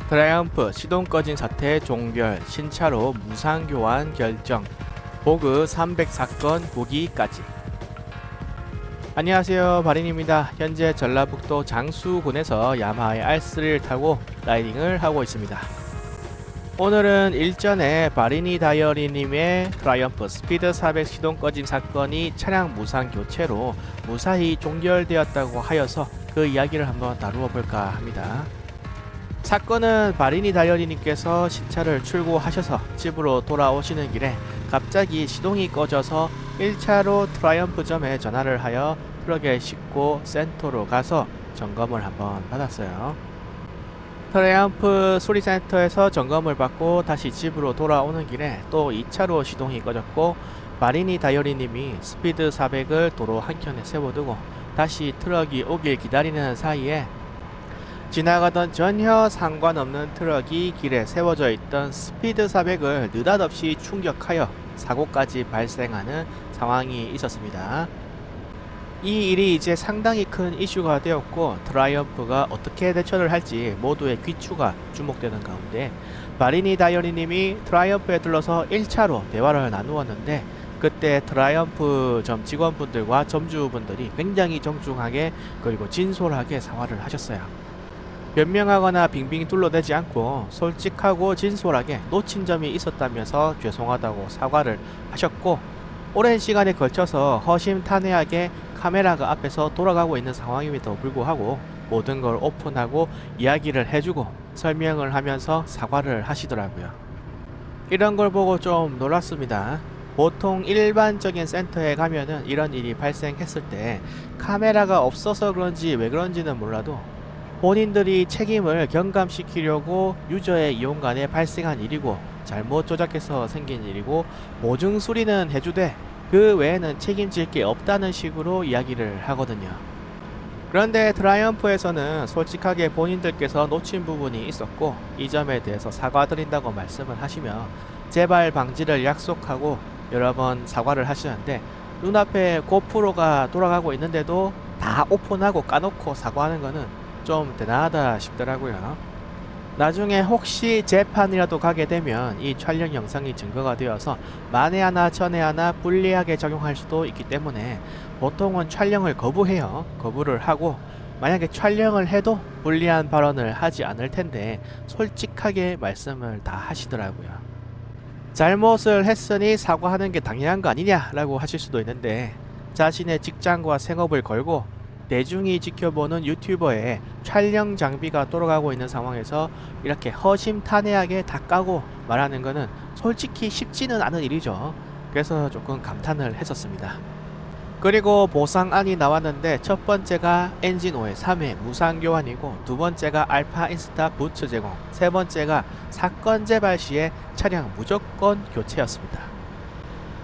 트라이엄프 시동 꺼진 사태 종결, 신차로 무상 교환 결정, 보그 304건 후기까지. 안녕하세요, 바린입니다. 현재 전라북도 장수군에서 야마하의 R3를 타고 라이딩을 하고 있습니다. 오늘은 일전에 바린이 다이어리님의 트라이엄프 스피드 400 시동 꺼짐 사건이 차량 무상 교체로 무사히 종결되었다고 하여서 그 이야기를 한번 다루어 볼까 합니다. 사건은 바린이 다이어리님께서 신차를 출고하셔서 집으로 돌아오시는 길에 갑자기 시동이 꺼져서 1차로 트라이엄프점에 전화를 하여 트럭에 싣고 센터로 가서 점검을 한번 받았어요. 트라이엄프 수리센터에서 점검을 받고 다시 집으로 돌아오는 길에 또 2차로 시동이 꺼졌고, 바린이 다이어리님이 스피드 400을 도로 한켠에 세워두고 다시 트럭이 오길 기다리는 사이에 지나가던 전혀 상관없는 트럭이 길에 세워져 있던 스피드 400을 느닷없이 충격하여 사고까지 발생하는 상황이 있었습니다. 이 일이 이제 상당히 큰 이슈가 되었고, 트라이엄프가 어떻게 대처를 할지 모두의 귀추가 주목되는 가운데 바린이 다이어리님이 트라이엄프에 들러서 1차로 대화를 나누었는데, 그때 트라이엄프 점 직원분들과 점주분들이 굉장히 정중하게 그리고 진솔하게 사과를 하셨어요. 변명하거나 빙빙 둘러대지 않고 솔직하고 진솔하게 놓친 점이 있었다면서 죄송하다고 사과를 하셨고, 오랜 시간에 걸쳐서 허심탄회하게 카메라가 앞에서 돌아가고 있는 상황임에도 불구하고 모든 걸 오픈하고 이야기를 해주고 설명을 하면서 사과를 하시더라고요. 이런 걸 보고 좀 놀랐습니다. 보통 일반적인 센터에 가면은 이런 일이 발생했을 때 카메라가 없어서 그런지 왜 그런지는 몰라도 본인들이 책임을 경감시키려고 유저의 이용 간에 발생한 일이고 잘못 조작해서 생긴 일이고 보증 수리는 해주되 그 외에는 책임질 게 없다는 식으로 이야기를 하거든요. 그런데 트라이엄프에서는 솔직하게 본인들께서 놓친 부분이 있었고 이 점에 대해서 사과드린다고 말씀을 하시며 재발 방지를 약속하고 여러 번 사과를 하시는데, 눈앞에 고프로가 돌아가고 있는데도 다 오픈하고 까놓고 사과하는 거는 좀 대단하다 싶더라고요. 나중에 혹시 재판이라도 가게 되면 이 촬영 영상이 증거가 되어서 만에 하나 천에 하나 불리하게 적용할 수도 있기 때문에 보통은 촬영을 거부해요. 거부를 하고, 만약에 촬영을 해도 불리한 발언을 하지 않을 텐데 솔직하게 말씀을 다 하시더라고요. 잘못을 했으니 사과하는 게 당연한 거 아니냐 라고 하실 수도 있는데, 자신의 직장과 생업을 걸고 대중이 지켜보는 유튜버의 촬영 장비가 돌아가고 있는 상황에서 이렇게 허심탄회하게 다 까고 말하는 거는 솔직히 쉽지는 않은 일이죠. 그래서 조금 감탄을 했었습니다. 그리고 보상안이 나왔는데, 첫 번째가 엔진 오일 3회 무상 교환이고, 두 번째가 알파 인스타 부츠 제공, 세 번째가 사건 재발 시에 차량 무조건 교체였습니다.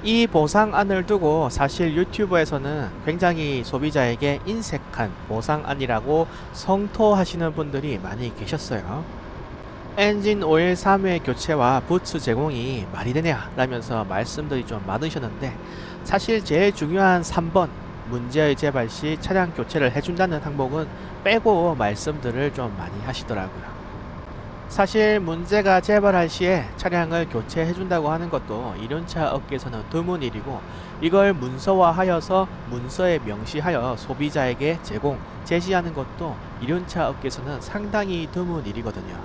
이 보상안을 두고 사실 유튜브에서는 굉장히 소비자에게 인색한 보상안이라고 성토하시는 분들이 많이 계셨어요. 엔진 오일 3회 교체와 부츠 제공이 말이 되냐 라면서 말씀들이 좀 많으셨는데, 사실 제일 중요한 3번 문제의 재발 시 차량 교체를 해준다는 항목은 빼고 말씀들을 좀 많이 하시더라고요. 사실 문제가 재발할 시에 차량을 교체해준다고 하는 것도 이륜차 업계에서는 드문 일이고, 이걸 문서화하여서 문서에 명시하여 소비자에게 제시하는 것도 이륜차 업계에서는 상당히 드문 일이거든요.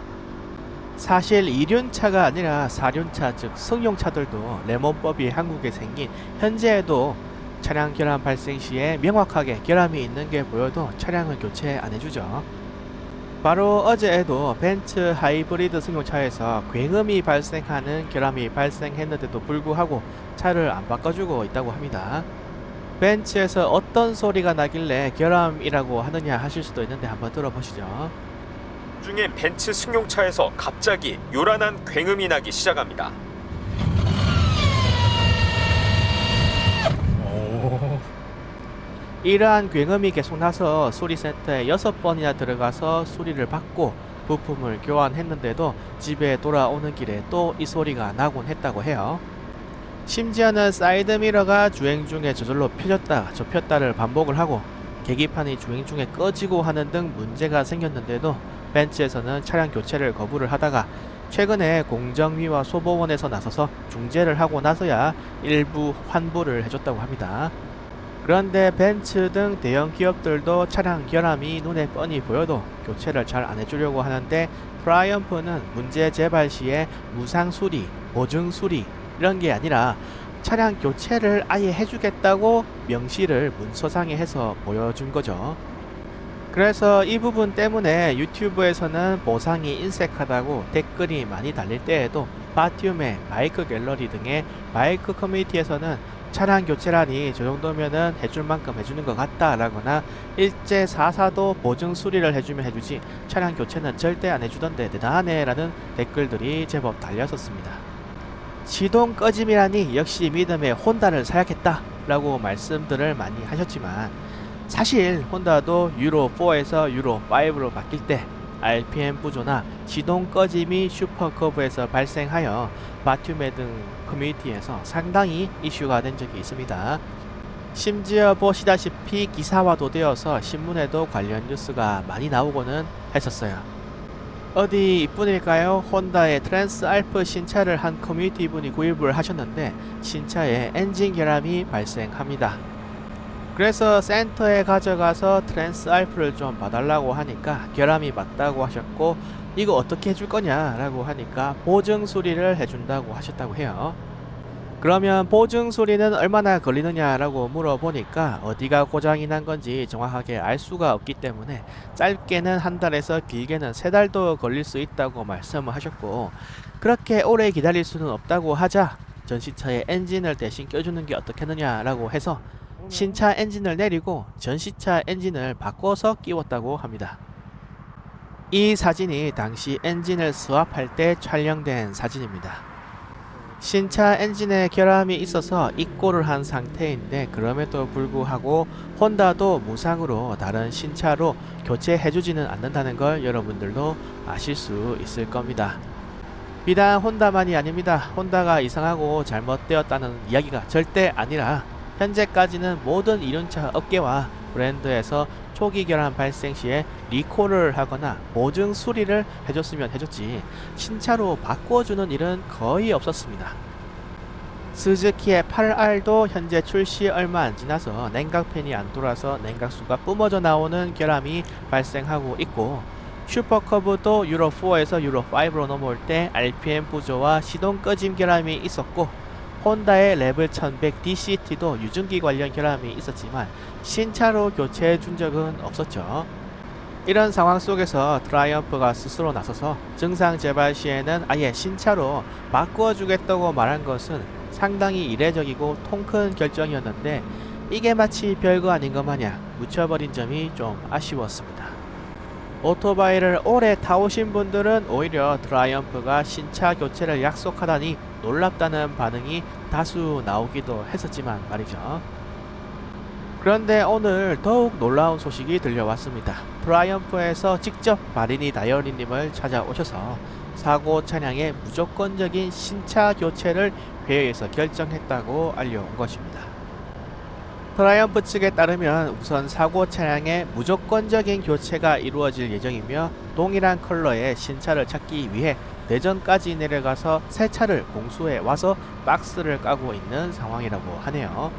사실 2륜차가 아니라 4륜차 즉 승용차들도 레몬법이 한국에 생긴 현재에도 차량 결함 발생 시에 명확하게 결함이 있는 게 보여도 차량을 교체 안 해주죠. 바로 어제에도 벤츠 하이브리드 승용차에서 굉음이 발생하는 결함이 발생했는데도 불구하고 차를 안 바꿔주고 있다고 합니다. 벤츠에서 어떤 소리가 나길래 결함이라고 하느냐 하실 수도 있는데 한번 들어보시죠. 중에 벤츠 승용차에서 갑자기 요란한 굉음이 나기 시작합니다. 이러한 굉음이 계속 나서 수리센터에 6번이나 들어가서 수리를 받고 부품을 교환했는데도 집에 돌아오는 길에 또 이 소리가 나곤 했다고 해요. 심지어는 사이드미러가 주행 중에 저절로 펴졌다 접혔다를 반복을 하고, 계기판이 주행 중에 꺼지고 하는 등 문제가 생겼는데도 벤츠에서는 차량 교체를 거부를 하다가 최근에 공정위와 소보원에서 나서서 중재를 하고 나서야 일부 환불을 해줬다고 합니다. 그런데 벤츠 등 대형 기업들도 차량 결함이 눈에 뻔히 보여도 교체를 잘 안 해주려고 하는데 트라이언프는 문제 재발 시에 무상 수리, 보증 수리 이런 게 아니라 차량 교체를 아예 해주겠다고 명시를 문서상에 해서 보여준 거죠. 그래서 이 부분 때문에 유튜브에서는 보상이 인색하다고 댓글이 많이 달릴 때에도 바티움의 바이크 갤러리 등의 바이크 커뮤니티에서는 차량 교체라니 저 정도면은 해줄 만큼 해주는 것 같다 라거나 일제 4사도 보증 수리를 해주면 해주지 차량 교체는 절대 안 해주던데 대단하네 라는 댓글들이 제법 달렸었습니다. 시동 꺼짐이라니 역시 믿음의 혼다를 사야겠다 라고 말씀들을 많이 하셨지만 사실 혼다도 유로4에서 유로5로 바뀔 때 RPM 부조나 시동 꺼짐이 슈퍼커브에서 발생하여 바흻메 등 커뮤니티에서 상당히 이슈가 된 적이 있습니다. 심지어 보시다시피 기사화도 되어서 신문에도 관련 뉴스가 많이 나오고는 했었어요. 어디 이뿐일까요? 혼다의 트랜스 알프 신차를 한 커뮤니티 분이 구입을 하셨는데 신차에 엔진 결함이 발생합니다. 그래서 센터에 가져가서 트랜스 알프를 좀 봐달라고 하니까 결함이 맞다고 하셨고 이거 어떻게 해줄 거냐 라고 하니까 보증 수리를 해준다고 하셨다고 해요. 그러면 보증 수리는 얼마나 걸리느냐 라고 물어보니까 어디가 고장이 난 건지 정확하게 알 수가 없기 때문에 짧게는 한 달에서 길게는 3달도 걸릴 수 있다고 말씀을 하셨고 그렇게 오래 기다릴 수는 없다고 하자 전시차에 엔진을 대신 껴주는 게 어떻겠느냐 라고 해서 신차 엔진을 내리고 전시차 엔진을 바꿔서 끼웠다고 합니다. 이 사진이 당시 엔진을 스왑할 때 촬영된 사진입니다. 신차 엔진에 결함이 있어서 입고를 한 상태인데 그럼에도 불구하고 혼다도 무상으로 다른 신차로 교체해주지는 않는다는 걸 여러분들도 아실 수 있을 겁니다. 비단 혼다만이 아닙니다. 혼다가 이상하고 잘못되었다는 이야기가 절대 아니라 현재까지는 모든 이륜차 업계와 브랜드에서 초기 결함 발생 시에 리콜을 하거나 보증 수리를 해줬으면 해줬지 신차로 바꿔주는 일은 거의 없었습니다. 스즈키의 8R도 현재 출시 얼마 안 지나서 냉각팬이 안 돌아서 냉각수가 뿜어져 나오는 결함이 발생하고 있고 슈퍼커브도 유로4에서 유로5로 넘어올 때 RPM 부조와 시동 꺼짐 결함이 있었고 혼다의 레벨 1100 DCT도 유증기 관련 결함이 있었지만 신차로 교체해 준 적은 없었죠. 이런 상황 속에서 트라이언프가 스스로 나서서 증상 재발 시에는 아예 신차로 바꾸어 주겠다고 말한 것은 상당히 이례적이고 통큰 결정이었는데 이게 마치 별거 아닌 것 마냥 묻혀버린 점이 좀 아쉬웠습니다. 오토바이를 오래 타오신 분들은 오히려 트라이언프가 신차 교체를 약속하다니 놀랍다는 반응이 다수 나오기도 했었지만 말이죠. 그런데 오늘 더욱 놀라운 소식이 들려왔습니다. 트라이언프에서 직접 마리니 다이어리님을 찾아오셔서 사고 차량의 무조건적인 신차 교체를 회의에서 결정했다고 알려온 것입니다. 트라이언프 측에 따르면 우선 사고 차량의 무조건적인 교체가 이루어질 예정이며 동일한 컬러의 신차를 찾기 위해 대전까지 내려가서 새 차를 공수해 와서 박스를 까고 있는 상황이라고 하네요.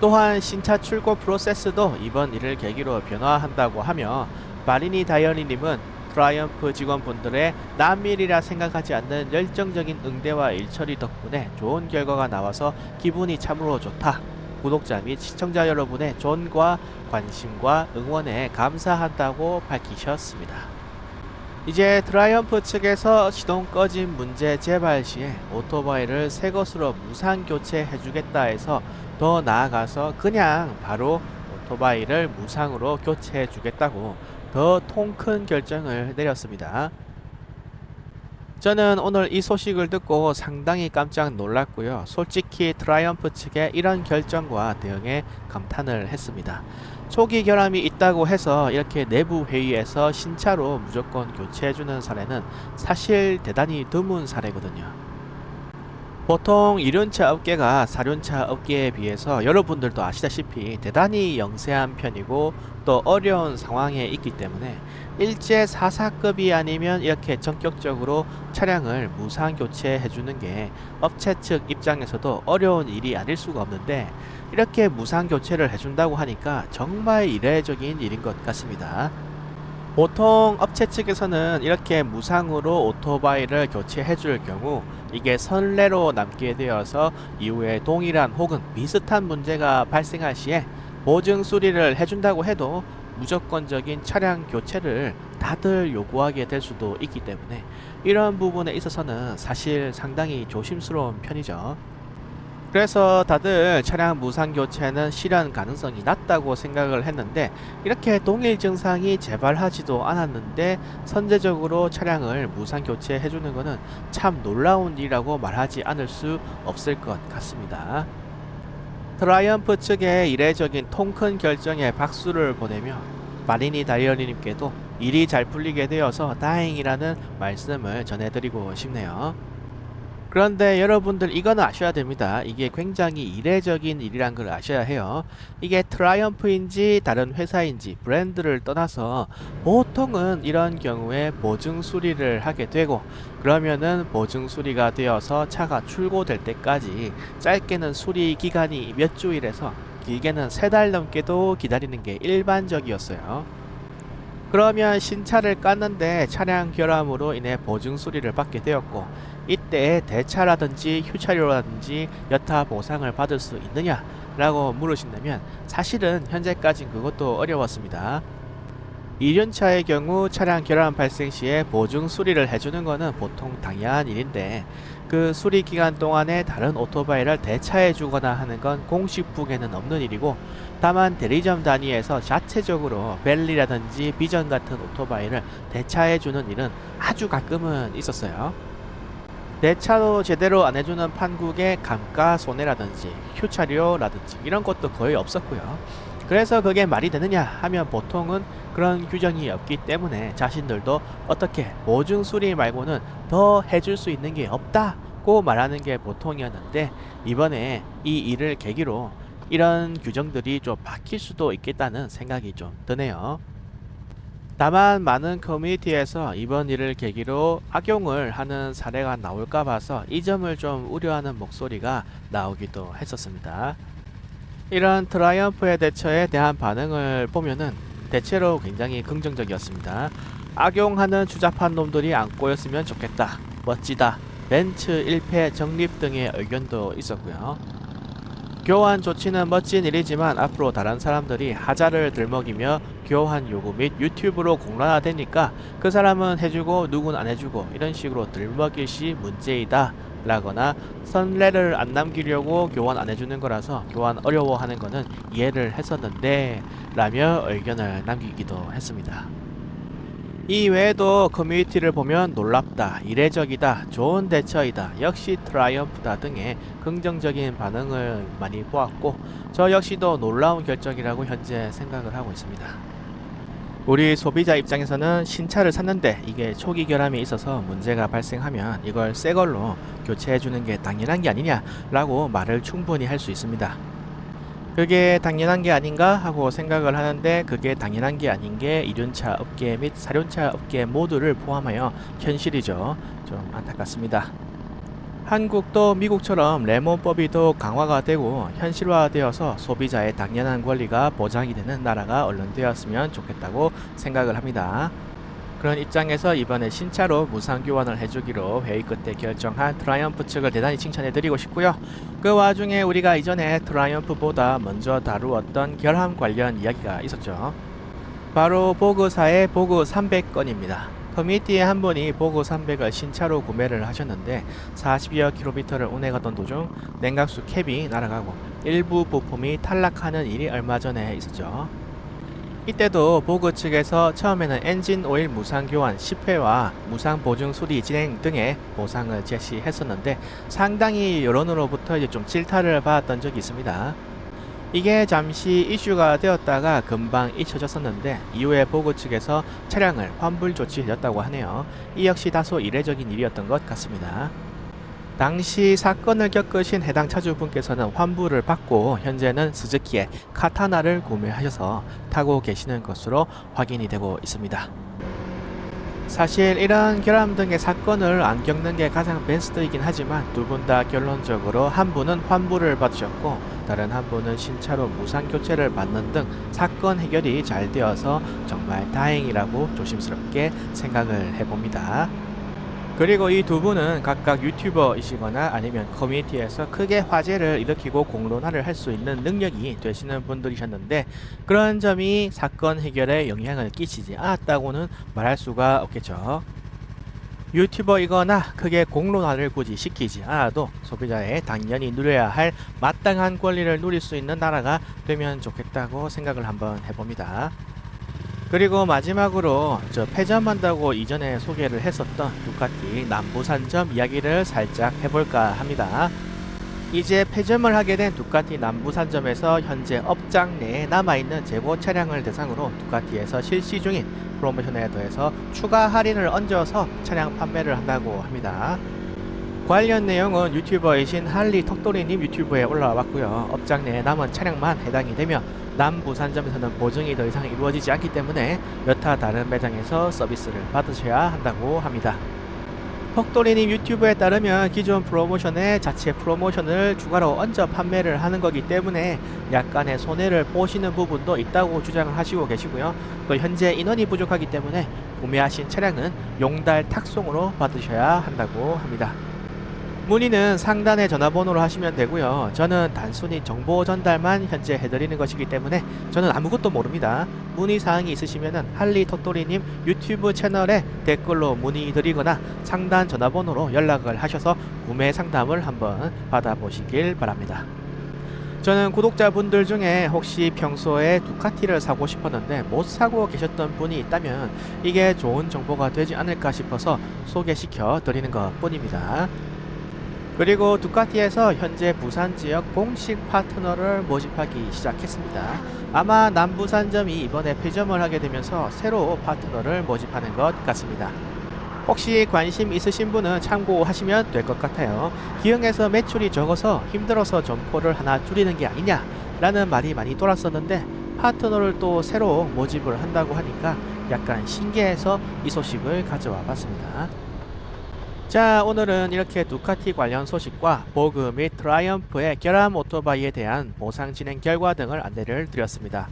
또한 신차 출고 프로세스도 이번 일을 계기로 변화한다고 하며 마리니 다이어리님은 트라이언프 직원분들의 남일이라 생각하지 않는 열정적인 응대와 일처리 덕분에 좋은 결과가 나와서 기분이 참으로 좋다. 구독자 및 시청자 여러분의 존과 관심과 응원에 감사한다고 밝히셨습니다. 이제 트라이언프 측에서 시동 꺼짐 문제 재발 시에 오토바이를 새 것으로 무상 교체해주겠다 해서 더 나아가서 그냥 바로 오토바이를 무상으로 교체해주겠다고 더 통큰 결정을 내렸습니다. 저는 오늘 이 소식을 듣고 상당히 깜짝 놀랐고요. 솔직히 트라이언프 측의 이런 결정과 대응에 감탄을 했습니다. 초기 결함이 있다고 해서 이렇게 내부 회의에서 신차로 무조건 교체해주는 사례는 사실 대단히 드문 사례거든요. 보통 이륜차 업계가 사륜차 업계에 비해서 여러분들도 아시다시피 대단히 영세한 편이고 또 어려운 상황에 있기 때문에 일제 4사급이 아니면 이렇게 전격적으로 차량을 무상 교체해 주는 게 업체 측 입장에서도 어려운 일이 아닐 수가 없는데, 이렇게 무상 교체를 해준다고 하니까 정말 이례적인 일인 것 같습니다. 보통 업체 측에서는 이렇게 무상으로 오토바이를 교체해 줄 경우 이게 선례로 남게 되어서 이후에 동일한 혹은 비슷한 문제가 발생할 시에 보증 수리를 해준다고 해도 무조건적인 차량 교체를 다들 요구하게 될 수도 있기 때문에 이런 부분에 있어서는 사실 상당히 조심스러운 편이죠. 그래서 다들 차량 무상 교체는 실현 가능성이 낮다고 생각을 했는데, 이렇게 동일 증상이 재발하지도 않았는데 선제적으로 차량을 무상 교체해 주는 것은 참 놀라운 일이라고 말하지 않을 수 없을 것 같습니다. 트라이언프 측의 이례적인 통 큰 결정에 박수를 보내며 마리니 다이어리님께도 일이 잘 풀리게 되어서 다행이라는 말씀을 전해드리고 싶네요. 그런데 여러분들 이거는 아셔야 됩니다. 이게 굉장히 이례적인 일이란 걸 아셔야 해요. 이게 트라이언프인지 다른 회사인지 브랜드를 떠나서 보통은 이런 경우에 보증 수리를 하게 되고, 그러면은 보증 수리가 되어서 차가 출고될 때까지 짧게는 수리 기간이 몇 주일에서 길게는 3달 넘게도 기다리는 게 일반적이었어요. 그러면 신차를 깠는데 차량 결함으로 인해 보증 수리를 받게 되었고, 이때 대차라든지 휴차료라든지 여타 보상을 받을 수 있느냐 라고 물으신다면 사실은 현재까진 그것도 어려웠습니다. 이륜차의 경우 차량 결함 발생 시에 보증 수리를 해주는 것은 보통 당연한 일인데, 그 수리 기간 동안에 다른 오토바이를 대차해 주거나 하는 건 공식북에는 없는 일이고, 다만 대리점 단위에서 자체적으로 벨리라든지 비전 같은 오토바이를 대차해 주는 일은 아주 가끔은 있었어요. 대차도 제대로 안 해주는 판국에 감가손해라든지 휴차료라든지 이런 것도 거의 없었고요. 그래서 그게 말이 되느냐 하면 보통은 그런 규정이 없기 때문에 자신들도 어떻게 보증 수리 말고는 더 해줄 수 있는 게 없다고 말하는 게 보통이었는데, 이번에 이 일을 계기로 이런 규정들이 좀 바뀔 수도 있겠다는 생각이 좀 드네요. 다만 많은 커뮤니티에서 이번 일을 계기로 악용을 하는 사례가 나올까 봐서 이 점을 좀 우려하는 목소리가 나오기도 했었습니다. 이런 트라이언프의 대처에 대한 반응을 보면은 대체로 굉장히 긍정적이었습니다. 악용하는 추잡한 놈들이 안 꼬였으면 좋겠다, 멋지다, 벤츠 1패 정립 등의 의견도 있었고요. 교환 조치는 멋진 일이지만 앞으로 다른 사람들이 하자를 들먹이며 교환 요구 및 유튜브로 공론화되니까 그 사람은 해주고 누군 안 해주고 이런 식으로 들먹일 시 문제이다 라거나, 선례를 안 남기려고 교환 안 해주는 거라서 교환 어려워하는 거는 이해를 했었는데 라며 의견을 남기기도 했습니다. 이 외에도 커뮤니티를 보면 놀랍다, 이례적이다, 좋은 대처이다, 역시 트라이언프다 등의 긍정적인 반응을 많이 보았고, 저 역시도 놀라운 결정이라고 현재 생각을 하고 있습니다. 우리 소비자 입장에서는 신차를 샀는데 이게 초기 결함이 있어서 문제가 발생하면 이걸 새 걸로 교체해 주는 게 당연한 게 아니냐 라고 말을 충분히 할 수 있습니다. 그게 당연한 게 아닌가 하고 생각을 하는데, 그게 당연한 게 아닌 게 이륜차 업계 및 사륜차 업계 모두를 포함하여 현실이죠. 좀 안타깝습니다. 한국도 미국처럼 레몬법이 더 강화가 되고 현실화되어서 소비자의 당연한 권리가 보장이 되는 나라가 얼른 되었으면 좋겠다고 생각을 합니다. 그런 입장에서 이번에 신차로 무상 교환을 해주기로 회의 끝에 결정한 트라이언프 측을 대단히 칭찬해드리고 싶고요. 그 와중에 우리가 이전에 트라이언프보다 먼저 다루었던 결함 관련 이야기가 있었죠. 바로 보그사의 보그 300건입니다. 커뮤니티에 한 분이 보그 300을 신차로 구매를 하셨는데 40여 킬로미터를 운행하던 도중 냉각수 캡이 날아가고 일부 부품이 탈락하는 일이 얼마 전에 있었죠. 이때도 보그 측에서 처음에는 엔진 오일 무상 교환 10회와 무상 보증 수리 진행 등의 보상을 제시했었는데, 상당히 여론으로부터 이제 좀 질타를 받았던 적이 있습니다. 이게 잠시 이슈가 되었다가 금방 잊혀졌었는데 이후에 보그 측에서 차량을 환불 조치해줬다고 하네요. 이 역시 다소 이례적인 일이었던 것 같습니다. 당시 사건을 겪으신 해당 차주분께서는 환불을 받고 현재는 스즈키의 카타나를 구매하셔서 타고 계시는 것으로 확인이 되고 있습니다. 사실 이런 결함 등의 사건을 안 겪는 게 가장 베스트이긴 하지만 두 분 다 결론적으로 한 분은 환불을 받으셨고 다른 한 분은 신차로 무상 교체를 받는 등 사건 해결이 잘 되어서 정말 다행이라고 조심스럽게 생각을 해봅니다. 그리고 이 두 분은 각각 유튜버이시거나 아니면 커뮤니티에서 크게 화제를 일으키고 공론화를 할 수 있는 능력이 되시는 분들이셨는데 그런 점이 사건 해결에 영향을 끼치지 않았다고는 말할 수가 없겠죠. 유튜버이거나 크게 공론화를 굳이 시키지 않아도 소비자의 당연히 누려야 할 마땅한 권리를 누릴 수 있는 나라가 되면 좋겠다고 생각을 한번 해봅니다. 그리고 마지막으로 폐점한다고 이전에 소개를 했었던 두카티 남부산점 이야기를 살짝 해볼까 합니다. 이제 폐점을 하게 된 두카티 남부산점에서 현재 업장 내에 남아있는 재고 차량을 대상으로 두카티에서 실시 중인 프로모션에 더해서 추가 할인을 얹어서 차량 판매를 한다고 합니다. 관련 내용은 유튜버이신 할리 턱돌이님 유튜브에 올라와 봤고요. 업장 내에 남은 차량만 해당이 되며 남부산점에서는 보증이 더 이상 이루어지지 않기 때문에 여타 다른 매장에서 서비스를 받으셔야 한다고 합니다. 턱돌이님 유튜브에 따르면 기존 프로모션에 자체 프로모션을 추가로 얹어 판매를 하는 거기 때문에 약간의 손해를 보시는 부분도 있다고 주장을 하시고 계시고요. 또 현재 인원이 부족하기 때문에 구매하신 차량은 용달 탁송으로 받으셔야 한다고 합니다. 문의는 상단의 전화번호로 하시면 되고요. 저는 단순히 정보 전달만 현재 해드리는 것이기 때문에 저는 아무것도 모릅니다. 문의사항이 있으시면 할리 턱돌이님 유튜브 채널에 댓글로 문의드리거나 상단 전화번호로 연락을 하셔서 구매 상담을 한번 받아보시길 바랍니다. 저는 구독자분들 중에 혹시 평소에 두카티를 사고 싶었는데 못 사고 계셨던 분이 있다면 이게 좋은 정보가 되지 않을까 싶어서 소개시켜 드리는 것 뿐입니다. 그리고 두카티에서 현재 부산 지역 공식 파트너를 모집하기 시작했습니다. 아마 남부산점이 이번에 폐점을 하게 되면서 새로 파트너를 모집하는 것 같습니다. 혹시 관심 있으신 분은 참고하시면 될 것 같아요. 기흥에서 매출이 적어서 힘들어서 점포를 하나 줄이는 게 아니냐 라는 말이 많이 돌았었는데 파트너를 또 새로 모집을 한다고 하니까 약간 신기해서 이 소식을 가져와 봤습니다. 자, 오늘은 이렇게 두카티 관련 소식과 보그 및 트라이엄프의 결함 오토바이에 대한 보상 진행 결과 등을 안내를 드렸습니다.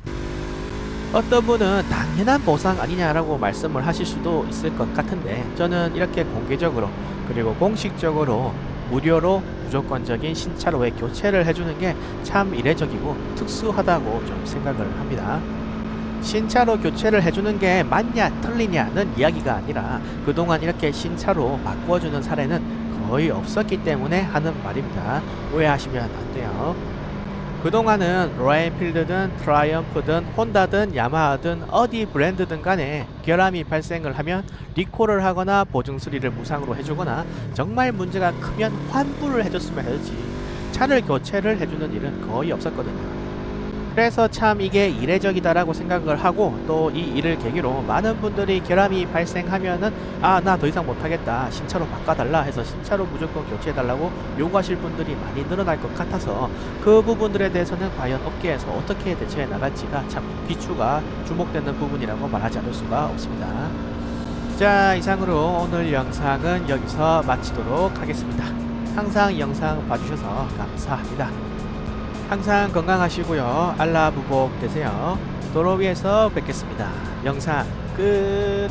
어떤 분은 당연한 보상 아니냐라고 말씀을 하실 수도 있을 것 같은데 저는 이렇게 공개적으로 그리고 공식적으로 무료로 무조건적인 신차로의 교체를 해주는 게 참 이례적이고 특수하다고 좀 생각을 합니다. 신차로 교체를 해주는 게 맞냐 틀리냐는 이야기가 아니라 그동안 이렇게 신차로 바꿔주는 사례는 거의 없었기 때문에 하는 말입니다. 오해하시면 안 돼요. 그동안은 로얄필드든 트라이엄프든 혼다든 야마하든 어디 브랜드든 간에 결함이 발생을 하면 리콜을 하거나 보증 수리를 무상으로 해주거나 정말 문제가 크면 환불을 해줬으면 해야지 차를 교체를 해주는 일은 거의 없었거든요. 그래서 참 이게 이례적이다라고 생각을 하고 또 이 일을 계기로 많은 분들이 결함이 발생하면은 아, 나 더 이상 못하겠다 신차로 바꿔달라 해서 신차로 무조건 교체해달라고 요구하실 분들이 많이 늘어날 것 같아서 그 부분들에 대해서는 과연 업계에서 어떻게 대처해 나갈지가 참 귀추가 주목되는 부분이라고 말하지 않을 수가 없습니다. 자, 이상으로 오늘 영상은 여기서 마치도록 하겠습니다. 항상 영상 봐주셔서 감사합니다. 항상 건강하시고요. 알라 무복 되세요. 도로 위에서 뵙겠습니다. 영상 끝.